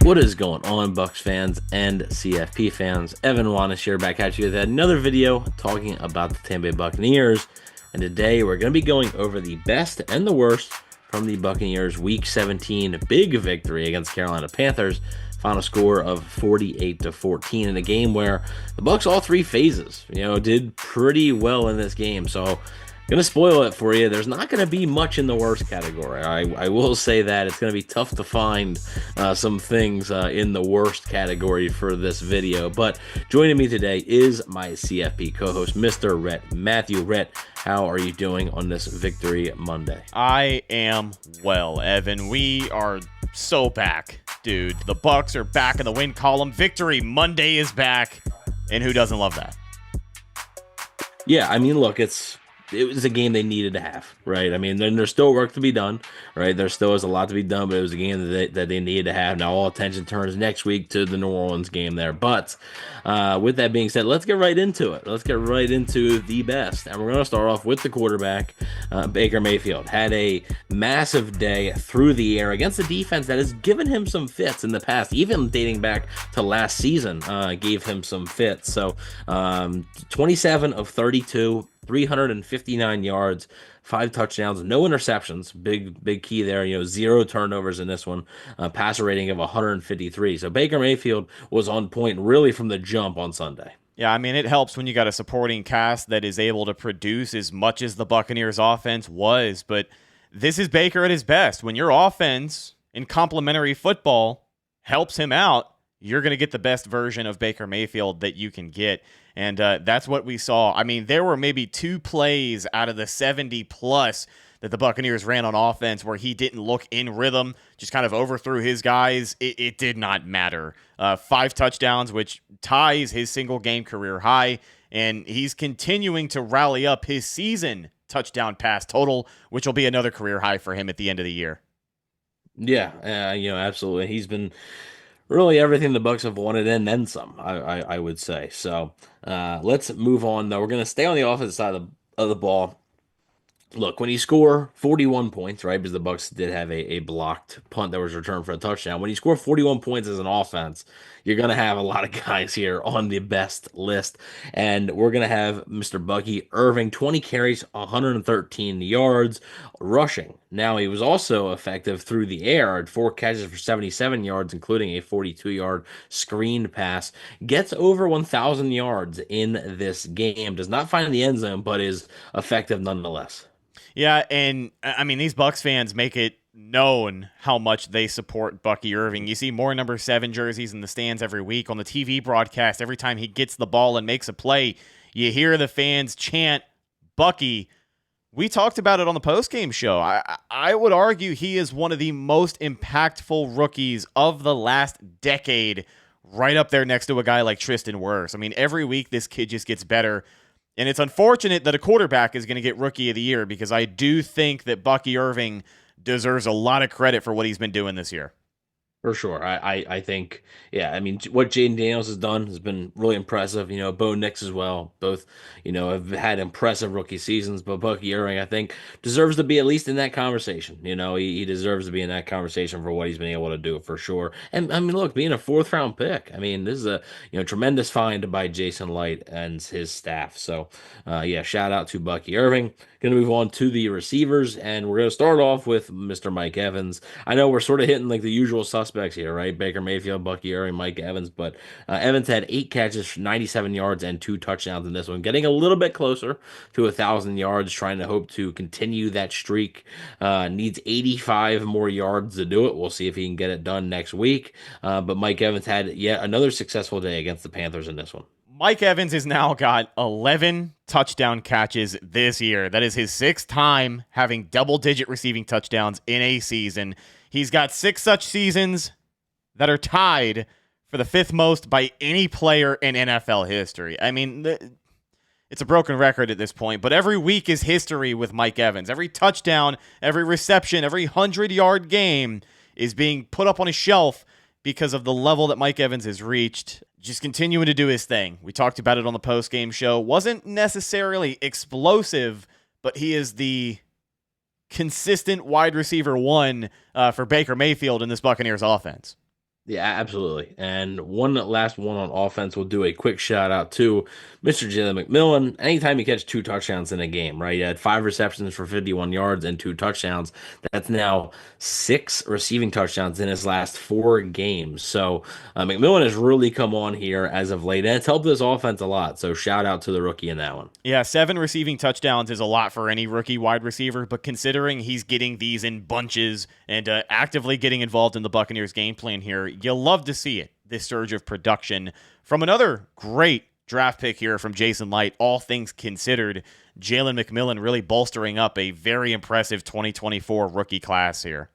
What is going on, Bucs fans and CFP fans? Evan Wanish here, back at you with another video talking about the Tampa Bay Buccaneers. And today we're going to be going over the best and the worst from the Buccaneers Week 17 big victory against Carolina Panthers. Final score of 48-14 in a game where the Bucs all three phases, did pretty well in this game. So gonna spoil it for you. There's not gonna be much in the worst category. I will say that it's gonna be tough to find some things in the worst category for this video. But joining me today is my CFP co-host, Mr. Rhett Matthew. Rhett, how are you doing on this Victory Monday? I am well, Evan. We are so back, dude. The Bucs are back in the win column. Victory Monday is back, and who doesn't love that? Yeah, I mean, look, it was a game they needed to have, right? I mean, then there's still work to be done, right? There still is a lot to be done, but it was a game that they needed to have. Now all attention turns next week to the New Orleans game there. But with that being said, let's get right into it. Let's get right into the best. And we're going to start off with the quarterback, Baker Mayfield. Had a massive day through the air against a defense that has given him some fits in the past, even dating back to last season, gave him some fits. So 27 of 32, 359 yards, 5 touchdowns, no interceptions. Big key there. 0 turnovers in this one. Passer rating of 153. So Baker Mayfield was on point really from the jump on Sunday. Yeah, I mean, it helps when you got a supporting cast that is able to produce as much as the Buccaneers offense was. But this is Baker at his best. When your offense in complementary football helps him out, you're going to get the best version of Baker Mayfield that you can get. And that's what we saw. I mean, there were maybe 2 plays out of the 70-plus that the Buccaneers ran on offense where he didn't look in rhythm, just kind of overthrew his guys. It did not matter. 5 touchdowns, which ties his single-game career high, and he's continuing to rally up his season touchdown pass total, which will be another career high for him at the end of the year. Yeah, absolutely. He's been really everything the Bucs have wanted and then some, I would say. So let's move on, though. We're going to stay on the offensive side of the ball. Look, when you score 41 points, right, because the Bucs did have a blocked punt that was returned for a touchdown. When you score 41 points as an offense, you're going to have a lot of guys here on the best list. And we're going to have Mr. Bucky Irving, 20 carries, 113 yards, rushing. Now, he was also effective through the air at 4 catches for 77 yards, including a 42-yard screened pass. Gets over 1,000 yards in this game. Does not find the end zone, but is effective nonetheless. Yeah, and I mean, these Bucs fans make it known how much they support Bucky Irving. You see more number 7 jerseys in the stands every week on the TV broadcast. Every time he gets the ball and makes a play, you hear the fans chant, Bucky. We talked about it on the postgame show. I would argue he is one of the most impactful rookies of the last decade, right up there next to a guy like Tristan Wirfs. I mean, every week this kid just gets better. And it's unfortunate that a quarterback is going to get Rookie of the Year because I do think that Bucky Irving deserves a lot of credit for what he's been doing this year. For sure. I think, I mean, what Jaden Daniels has done has been really impressive. Bo Nix as well. Both, have had impressive rookie seasons, but Bucky Irving, I think, deserves to be at least in that conversation. He deserves to be in that conversation for what he's been able to do, for sure. And, I mean, look, being a 4th-round pick, I mean, this is a, tremendous find by Jason Light and his staff. So, shout out to Bucky Irving. Going to move on to the receivers, and we're going to start off with Mr. Mike Evans. I know we're sort of hitting like the usual suspects here, right? Baker Mayfield, Bucky Irving, Mike Evans, but Evans had 8 catches, 97 yards, and 2 touchdowns in this one, getting a little bit closer to 1,000 yards, trying to hope to continue that streak. Needs 85 more yards to do it. We'll see if he can get it done next week. But Mike Evans had yet another successful day against the Panthers in this one. Mike Evans has now got 11 touchdown catches this year. That is his 6th time having double-digit receiving touchdowns in a season. He's got 6 such seasons that are tied for the 5th most by any player in NFL history. I mean, it's a broken record at this point, but every week is history with Mike Evans. Every touchdown, every reception, every 100-yard game is being put up on a shelf because of the level that Mike Evans has reached. Just continuing to do his thing. We talked about it on the post-game show. Wasn't necessarily explosive, but he is the consistent wide receiver 1 for Baker Mayfield in this Buccaneers offense. Yeah, absolutely. And one last one on offense, we'll do a quick shout out to Mr. Jalen McMillan. Anytime you catch two touchdowns in a game, right? He had 5 receptions for 51 yards and 2 touchdowns. That's now 6 receiving touchdowns in his last 4 games. So McMillan has really come on here as of late, and it's helped this offense a lot. So shout out to the rookie in that one. Yeah, 7 receiving touchdowns is a lot for any rookie wide receiver, but considering he's getting these in bunches and actively getting involved in the Buccaneers game plan here, you'll love to see it. This surge of production from another great draft pick here from Jason Light, all things considered. Jalen McMillan really bolstering up a very impressive 2024 rookie class here.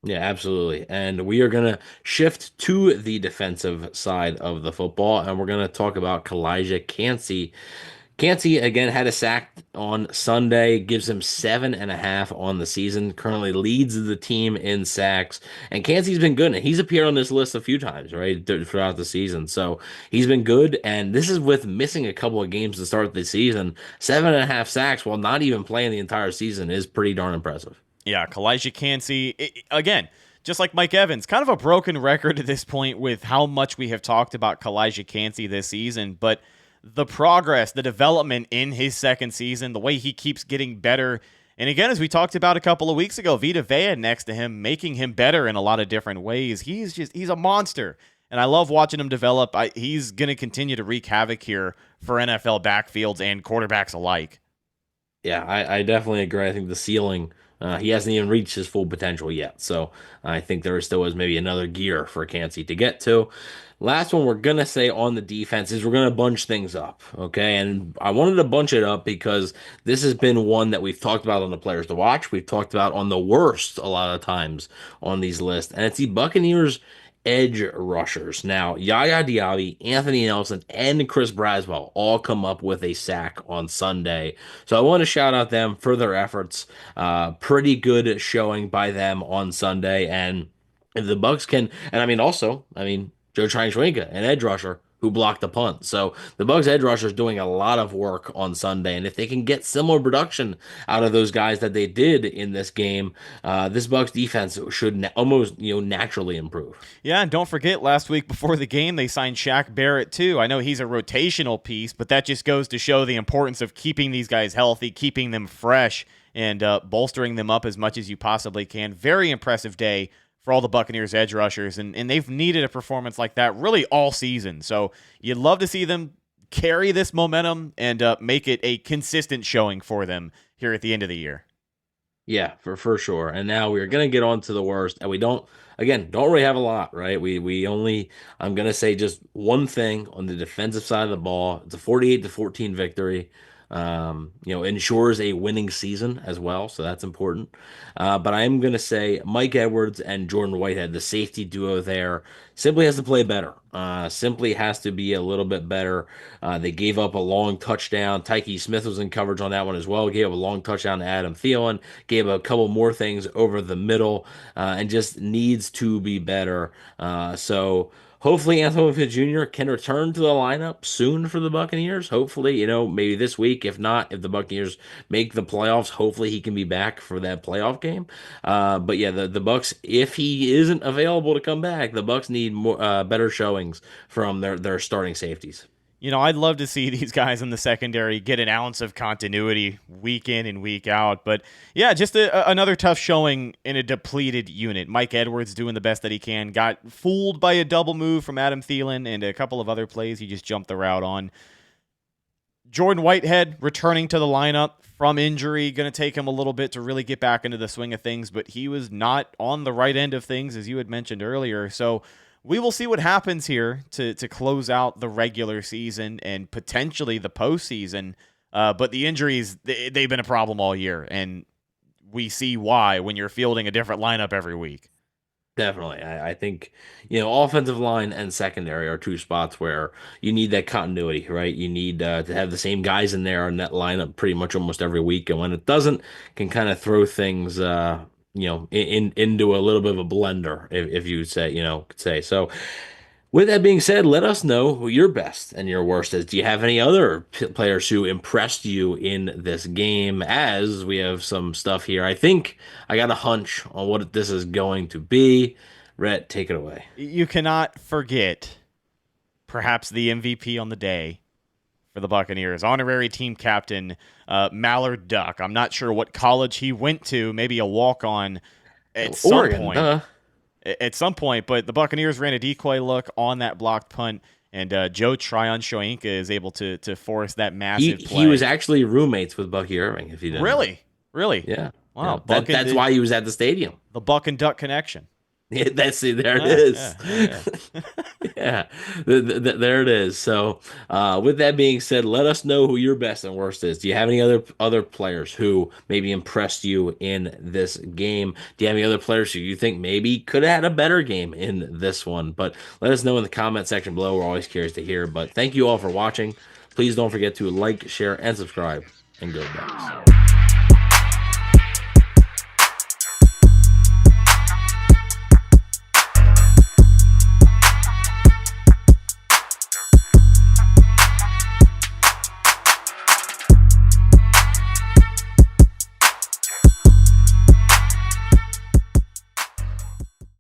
Yeah, absolutely. And we are going to shift to the defensive side of the football, and we're going to talk about Kalijah Cansey. Cansey again had a sack on Sunday, gives him 7.5 on the season, currently leads the team in sacks. And Cansey's been good. And he's appeared on this list a few times, right, throughout the season. So he's been good. And this is with missing a couple of games to start the season. 7.5 sacks while not even playing the entire season is pretty darn impressive. Yeah, Kalijah Cansey, again, just like Mike Evans, kind of a broken record at this point with how much we have talked about Kalijah Cansey this season, but the progress, the development in his second season, the way he keeps getting better. And again, as we talked about a couple of weeks ago, Vita Vea next to him, making him better in a lot of different ways. He's a monster. And I love watching him develop. He's going to continue to wreak havoc here for NFL backfields and quarterbacks alike. Yeah, I definitely agree. I think the ceiling, he hasn't even reached his full potential yet. So I think there still is maybe another gear for Cansey to get to. Last one we're going to say on the defense is we're going to bunch things up. Okay. And I wanted to bunch it up because this has been one that we've talked about on the players to watch. We've talked about on the worst a lot of times on these lists. And it's the Buccaneers edge rushers. Now, Yaya Diaby, Anthony Nelson, and Chris Braswell all come up with a sack on Sunday. So I want to shout out them for their efforts. Pretty good showing by them on Sunday. And if the Bucks can, and I mean also, I mean Joe Trine-Schwenka, an edge rusher who blocked the punt. So the Bucks edge rushers doing a lot of work on Sunday, and if they can get similar production out of those guys that they did in this game, this Bucks defense should almost naturally improve. Yeah, and don't forget last week before the game, they signed Shaq Barrett too. I know he's a rotational piece, but that just goes to show the importance of keeping these guys healthy, keeping them fresh, and bolstering them up as much as you possibly can. Very impressive day for all the Buccaneers edge rushers, and they've needed a performance like that really all season. So you'd love to see them carry this momentum and make it a consistent showing for them here at the end of the year. Yeah, for sure. And now we're gonna get on to the worst, and we don't really have a lot, right? We only I'm gonna say just one thing on the defensive side of the ball. It's a 48-14 victory. Ensures a winning season as well, so that's important. But I am going to say Mike Edwards and Jordan Whitehead, the safety duo there, simply has to play better. Simply has to be a little bit better. They gave up a long touchdown. Tyke Smith was in coverage on that one as well. Gave up a long touchdown to Adam Thielen. Gave a couple more things over the middle, and just needs to be better. So. Hopefully, Anthony Smith Jr. can return to the lineup soon for the Buccaneers. Hopefully, maybe this week. If not, if the Buccaneers make the playoffs, hopefully he can be back for that playoff game. But yeah, the Bucks, if he isn't available to come back, the Bucks need more better showings from their starting safeties. I'd love to see these guys in the secondary get an ounce of continuity week in and week out. But yeah, just another tough showing in a depleted unit. Mike Edwards doing the best that he can. Got fooled by a double move from Adam Thielen and a couple of other plays he just jumped the route on. Jordan Whitehead returning to the lineup from injury. Going to take him a little bit to really get back into the swing of things. But he was not on the right end of things, as you had mentioned earlier. So we will see what happens here to close out the regular season and potentially the postseason. But the injuries, they've been a problem all year, and we see why when you're fielding a different lineup every week. Definitely. I think, offensive line and secondary are two spots where you need that continuity, right? You need to have the same guys in there in that lineup pretty much almost every week. And when it doesn't, can kind of throw things, into a little bit of a blender, if you say, could say. So with that being said, let us know who your best and your worst is. Do you have any other players who impressed you in this game? As we have some stuff here, I think I got a hunch on what this is going to be. Rhett, take it away. You cannot forget perhaps the MVP on the day for the Buccaneers, honorary team captain Mallard Duck. I'm not sure what college he went to, maybe a walk-on at some Oregon, point. duh. At some point, but the Buccaneers ran a decoy look on that blocked punt, and Joe Tryon-Shoyinka is able to force that massive play. He was actually roommates with Bucky Irving, if you didn't know. Really? Yeah. Wow. Yeah. That's why he was at the stadium. The Buck and Duck connection. Yeah, there it is. Yeah. Yeah, there it is. So, with that being said, let us know who your best and worst is. Do you have any other players who maybe impressed you in this game? Do you have any other players who you think maybe could have had a better game in this one? But let us know in the comment section below. We're always curious to hear. But thank you all for watching. Please don't forget to like, share, and subscribe. And go Bucs.